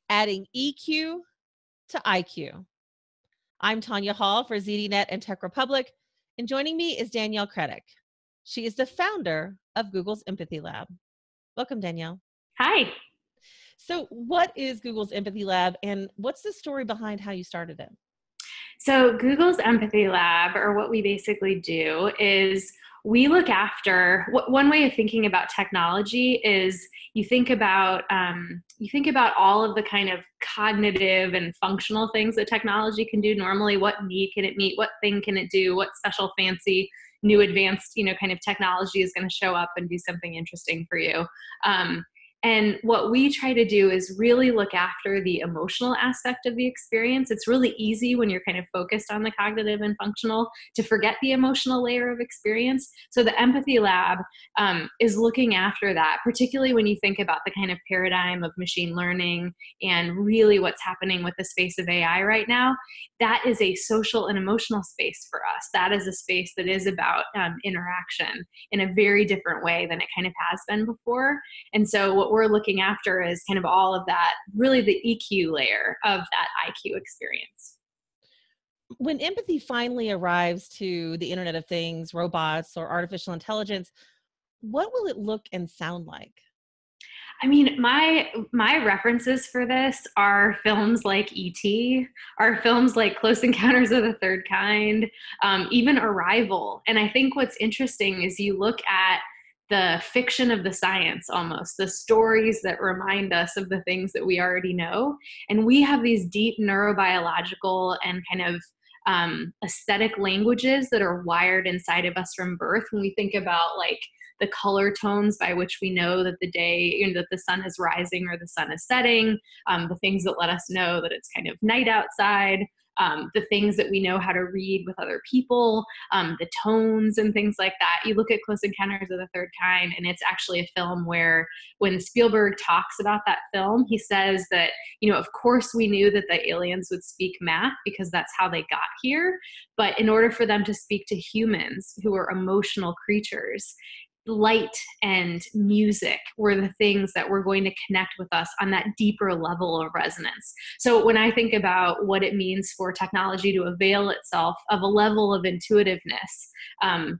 adding EQ to IQ. I'm Tonya Hall for ZDNet and Tech Republic, and joining me is Danielle Krettek. She is the founder of Google's Empathy Lab. Welcome, Danielle. Hi. So what is Google's Empathy Lab, and what's the story behind how you started it? So Google's Empathy Lab, or what we basically do, is we look after, one way of thinking about technology is you think about all of the kind of cognitive and functional things that technology can do normally. What need can it meet? What thing can it do? What special, fancy, new, advanced, kind of technology is going to show up and do something interesting for you? And what we try to do is really look after the emotional aspect of the experience. It's really easy when you're kind of focused on the cognitive and functional to forget the emotional layer of experience. So the Empathy Lab is looking after that, particularly when you think about the kind of paradigm of machine learning and really what's happening with the space of AI right now. That is a social and emotional space for us. That is a space that is about interaction in a very different way than it kind of has been before. And so what we're looking after is kind of all of that, really the EQ layer of that IQ experience. When empathy finally arrives to the Internet of Things, robots, or artificial intelligence, what will it look and sound like? I mean, my references for this are films like E.T., are films like Close Encounters of the Third Kind, even Arrival. And I think what's interesting is you look at the fiction of the science, almost the stories that remind us of the things that we already know. And we have these deep neurobiological and kind of aesthetic languages that are wired inside of us from birth. When we think about like the color tones by which we know that the day, that the sun is rising or the sun is setting, the things that let us know that it's kind of night outside, the things that we know how to read with other people, the tones and things like that. You look at Close Encounters of the Third Kind, and it's actually a film where when Spielberg talks about that film, he says that, of course we knew that the aliens would speak math because that's how they got here. But in order for them to speak to humans who are emotional creatures, light and music were the things that were going to connect with us on that deeper level of resonance. So when I think about what it means for technology to avail itself of a level of intuitiveness,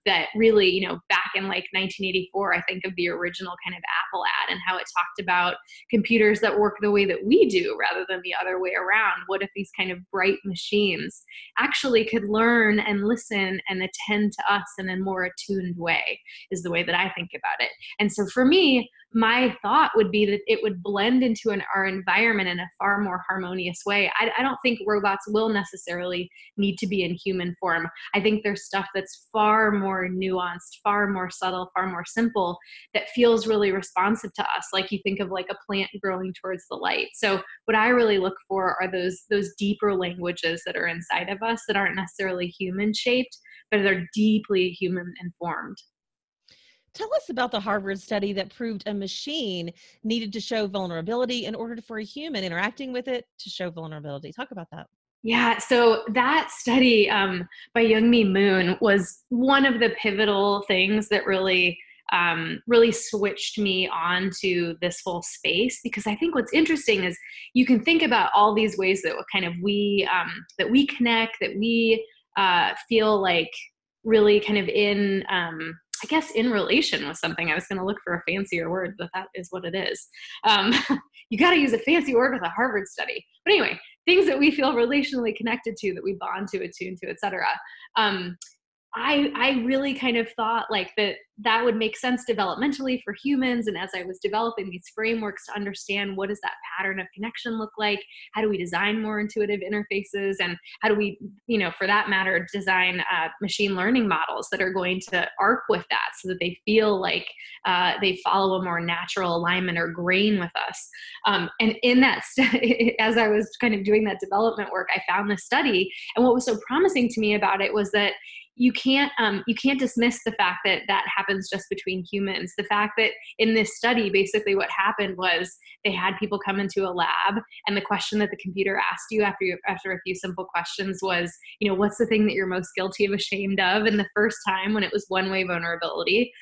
that really, back in like 1984, I think of the original kind of Apple ad and how it talked about computers that work the way that we do rather than the other way around. What if these kind of bright machines actually could learn and listen and attend to us in a more attuned way, is the way that I think about it. And so for me, my thought would be that it would blend into our environment in a far more harmonious way. I don't think robots will necessarily need to be in human form. I think there's stuff that's far more nuanced, far more subtle, far more simple that feels really responsive to us. Like you think of like a plant growing towards the light. So what I really look for are those deeper languages that are inside of us that aren't necessarily human shaped, but are deeply human informed. Tell us about the Harvard study that proved a machine needed to show vulnerability in order for a human interacting with it to show vulnerability. Talk about that. Yeah, so that study by Youngmi Moon was one of the pivotal things that really switched me onto this whole space, because I think what's interesting is you can think about all these ways that kind of we connect, that we feel like really kind of in I guess in relation with something. I was going to look for a fancier word, but that is what it is. You got to use a fancy word with a Harvard study. But anyway, things that we feel relationally connected to, that we bond to, attune to, et cetera. I really kind of thought like that would make sense developmentally for humans. And as I was developing these frameworks to understand what does that pattern of connection look like, how do we design more intuitive interfaces, and how do we, for that matter, design machine learning models that are going to arc with that so that they feel like they follow a more natural alignment or grain with us. And in that, as I was kind of doing that development work, I found this study. And what was so promising to me about it was that you can't dismiss the fact that that happens just between humans. The fact that in this study, basically what happened was they had people come into a lab, and the question that the computer asked you after a few simple questions was, what's the thing that you're most guilty of, ashamed of? And the first time when it was one-way vulnerability,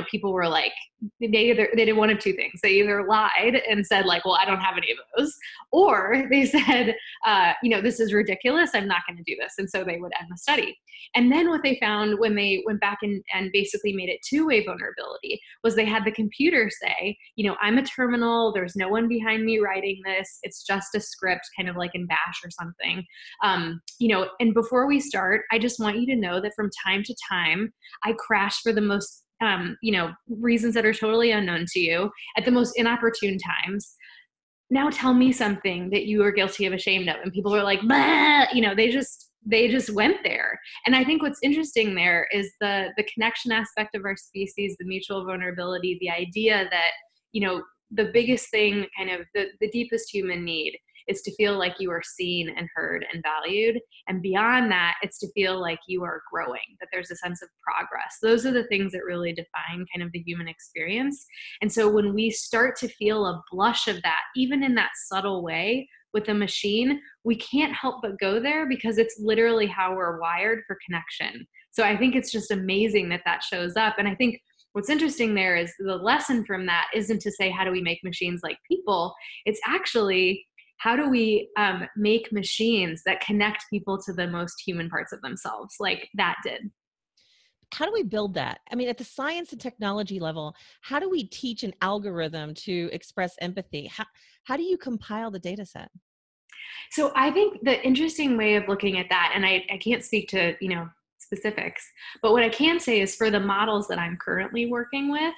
people were like, they did one of two things. They either lied and said like, well, I don't have any of those, or they said, this is ridiculous, I'm not going to do this. And so they would end the study. And then what they found when they went back and basically made it two-way vulnerability was they had the computer say, I'm a terminal, there's no one behind me writing this, it's just a script, kind of like in Bash or something. And before we start, I just want you to know that from time to time, I crash for the most reasons that are totally unknown to you at the most inopportune times. Now tell me something that you are guilty of, ashamed of. And people are like, bah! They just went there. And I think what's interesting there is the connection aspect of our species, the mutual vulnerability, the idea that, the biggest thing, kind of the deepest human need is to feel like you are seen and heard and valued. And beyond that, it's to feel like you are growing, that there's a sense of progress. Those are the things that really define kind of the human experience. And so when we start to feel a blush of that, even in that subtle way with a machine, we can't help but go there because it's literally how we're wired for connection. So I think it's just amazing that that shows up. And I think what's interesting there is the lesson from that isn't to say, how do we make machines like people? It's actually, how do we make machines that connect people to the most human parts of themselves, like that did? How do we build that? I mean, at the science and technology level, how do we teach an algorithm to express empathy? How do you compile the data set? So I think the interesting way of looking at that, and I can't speak to, specifics, but what I can say is for the models that I'm currently working with,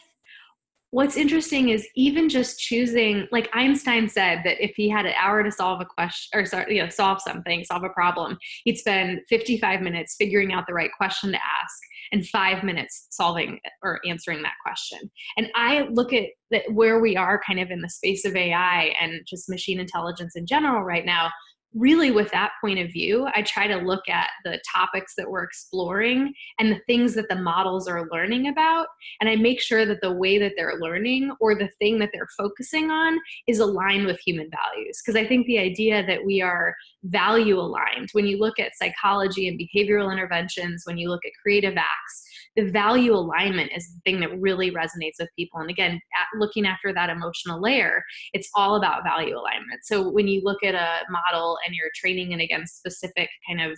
what's interesting is even just choosing, like Einstein said that if he had an hour to solve a question, or solve a problem, he'd spend 55 minutes figuring out the right question to ask and 5 minutes solving or answering that question. And I look at where we are kind of in the space of AI and just machine intelligence in general right now. Really, with that point of view, I try to look at the topics that we're exploring and the things that the models are learning about. And I make sure that the way that they're learning or the thing that they're focusing on is aligned with human values. Because I think the idea that we are value aligned, when you look at psychology and behavioral interventions, when you look at creative acts, the value alignment is the thing that really resonates with people. And again, looking after that emotional layer, it's all about value alignment. So when you look at a model and you're training it against specific kind of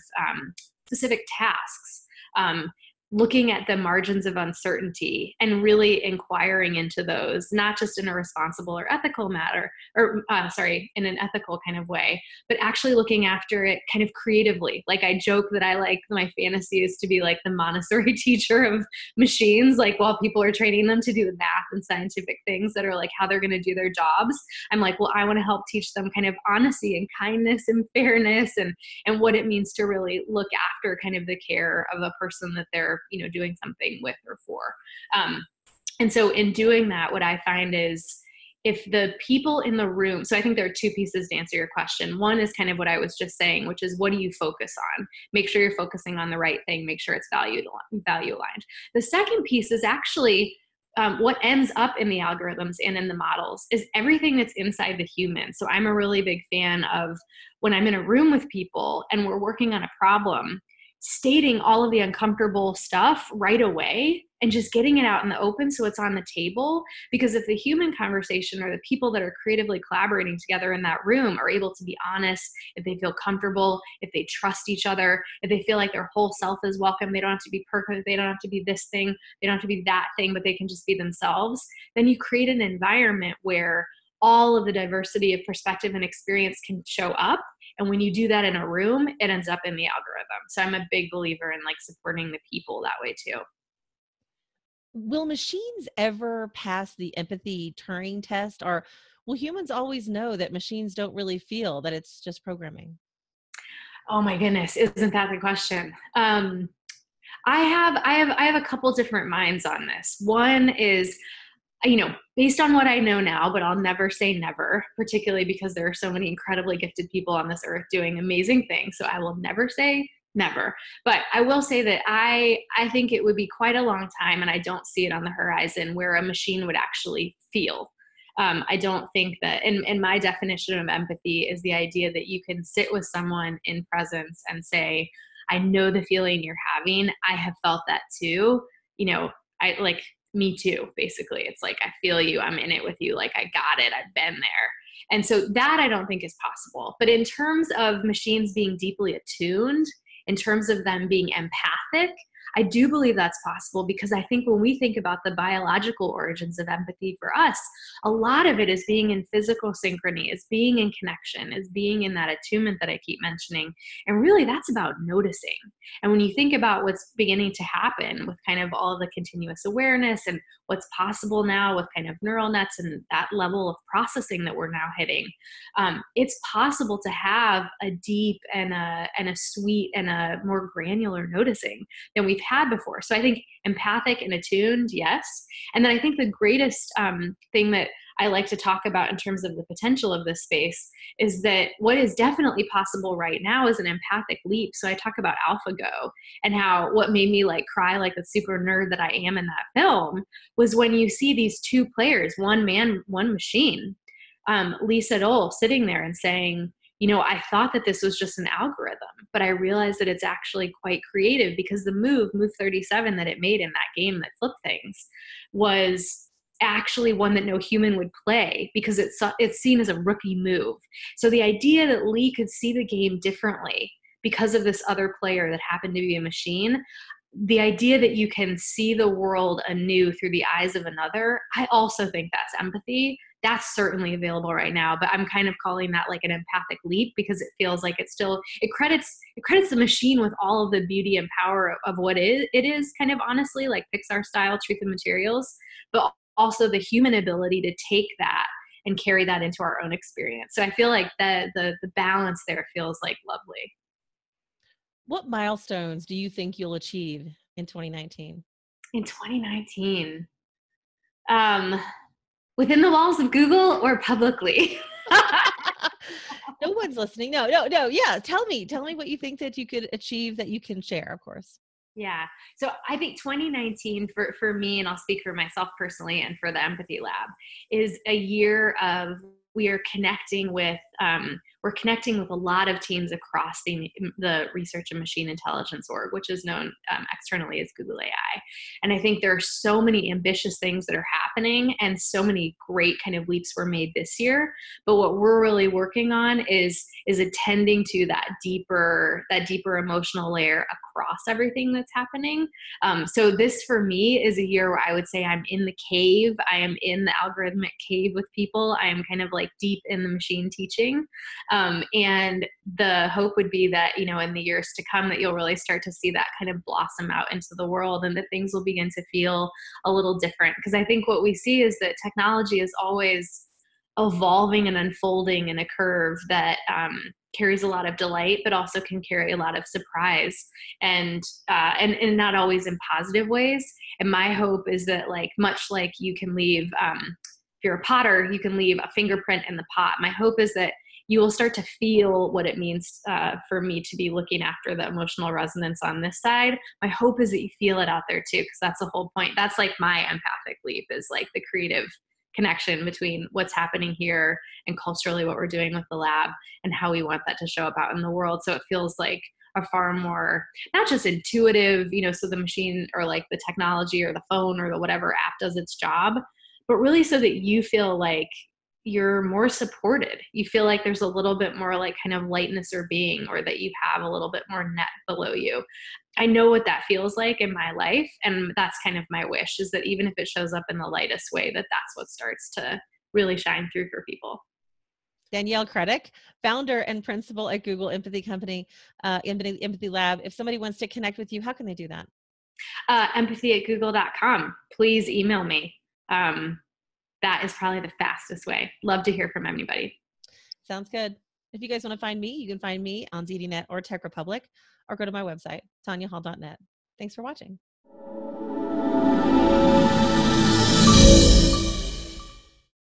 specific tasks, looking at the margins of uncertainty and really inquiring into those, not just in a responsible or ethical matter, or in an ethical kind of way, but actually looking after it kind of creatively. Like I joke that my fantasy is to be like the Montessori teacher of machines, like while people are training them to do the math and scientific things that are like how they're going to do their jobs. I'm like, well, I want to help teach them kind of honesty and kindness and fairness and what it means to really look after kind of the care of a person that they're doing something with or for. And so in doing that, what I find is if the people in the room, so I think there are two pieces to answer your question. One is kind of what I was just saying, which is what do you focus on? Make sure you're focusing on the right thing. Make sure it's value aligned. The second piece is actually what ends up in the algorithms and in the models is everything that's inside the human. So I'm a really big fan of when I'm in a room with people and we're working on a problem, stating all of the uncomfortable stuff right away and just getting it out in the open so it's on the table. Because if the human conversation or the people that are creatively collaborating together in that room are able to be honest, if they feel comfortable, if they trust each other, if they feel like their whole self is welcome, they don't have to be perfect, they don't have to be this thing, they don't have to be that thing, but they can just be themselves, then you create an environment where all of the diversity of perspective and experience can show up. And when you do that in a room, it ends up in the algorithm. So I'm a big believer in like supporting the people that way too. Will machines ever pass the empathy Turing test, or will humans always know that machines don't really feel, that it's just programming? Oh my goodness, isn't that the question? I have a couple different minds on this. One is, based on what I know now, but I'll never say never, particularly because there are so many incredibly gifted people on this earth doing amazing things. So I will never say never. But I will say that I think it would be quite a long time, and I don't see it on the horizon, where a machine would actually feel. I don't think that, and my definition of empathy is the idea that you can sit with someone in presence and say, I know the feeling you're having. I have felt that too. I like, me too, basically. It's like, I feel you, I'm in it with you, like, I got it, I've been there. And so that I don't think is possible. But in terms of machines being deeply attuned, in terms of them being empathic, I do believe that's possible, because I think when we think about the biological origins of empathy for us, a lot of it is being in physical synchrony, is being in connection, is being in that attunement that I keep mentioning. And really, that's about noticing. And when you think about what's beginning to happen with kind of all of the continuous awareness and what's possible now with kind of neural nets and that level of processing that we're now hitting, it's possible to have a deep and a sweet and a more granular noticing than we've had before. So I think empathic and attuned, yes. And then I think the greatest thing that I like to talk about in terms of the potential of this space is that what is definitely possible right now is an empathic leap. So I talk about AlphaGo, and how what made me like cry like the super nerd that I am in that film was when you see these two players, one man, one machine, Lee Sedol sitting there and saying, I thought that this was just an algorithm, but I realized that it's actually quite creative, because the move 37 that it made in that game that flipped things was actually one that no human would play, because it's seen as a rookie move. So the idea that Lee could see the game differently because of this other player that happened to be a machine, the idea that you can see the world anew through the eyes of another, I also think that's empathy. That's certainly available right now, but I'm kind of calling that like an empathic leap, because it feels like it credits the machine with all of the beauty and power of what it is, kind of honestly, like Pixar style Truth and Materials, but also the human ability to take that and carry that into our own experience. So I feel like the balance there feels like lovely. What milestones do you think you'll achieve in 2019? In 2019, within the walls of Google or publicly? No one's listening. No. Yeah. Tell me what you think that you could achieve that you can share, of course. Yeah. So I think 2019 for me, and I'll speak for myself personally and for the Empathy Lab, is a year of we're connecting with a lot of teams across the Research and Machine Intelligence org, which is known externally as Google AI. And I think there are so many ambitious things that are happening, and so many great kind of leaps were made this year. But what we're really working on is attending to that deeper emotional layer across everything that's happening. So this for me is a year where I would say I'm in the cave. I am in the algorithmic cave with people. I am kind of like deep in the machine teaching. And the hope would be that, in the years to come, that you'll really start to see that kind of blossom out into the world, and that things will begin to feel a little different. Because I think what we see is that technology is always evolving and unfolding in a curve that carries a lot of delight, but also can carry a lot of surprise, and not always in positive ways. And my hope is that, like, much like you can leave, if you're a potter, you can leave a fingerprint in the pot. My hope is that you will start to feel what it means for me to be looking after the emotional resonance on this side. My hope is that you feel it out there too, because that's the whole point. That's like my empathic leap, is like the creative connection between what's happening here and culturally what we're doing with the lab, and how we want that to show up out in the world. So it feels like a far more, not just intuitive, so the machine or like the technology or the phone or the whatever app does its job, but really so that you feel like you're more supported. You feel like there's a little bit more like kind of lightness or being, or that you have a little bit more net below you. I know what that feels like in my life. And that's kind of my wish, is that even if it shows up in the lightest way, that's what starts to really shine through for people. Danielle Krettek, founder and principal at Google Empathy Company, Empathy Lab. If somebody wants to connect with you, how can they do that? Empathy@google.com. Please email me. That is probably the fastest way. Love to hear from anybody. Sounds good. If you guys want to find me, you can find me on ZDNet or Tech Republic, or go to my website, tonyahall.net. Thanks for watching.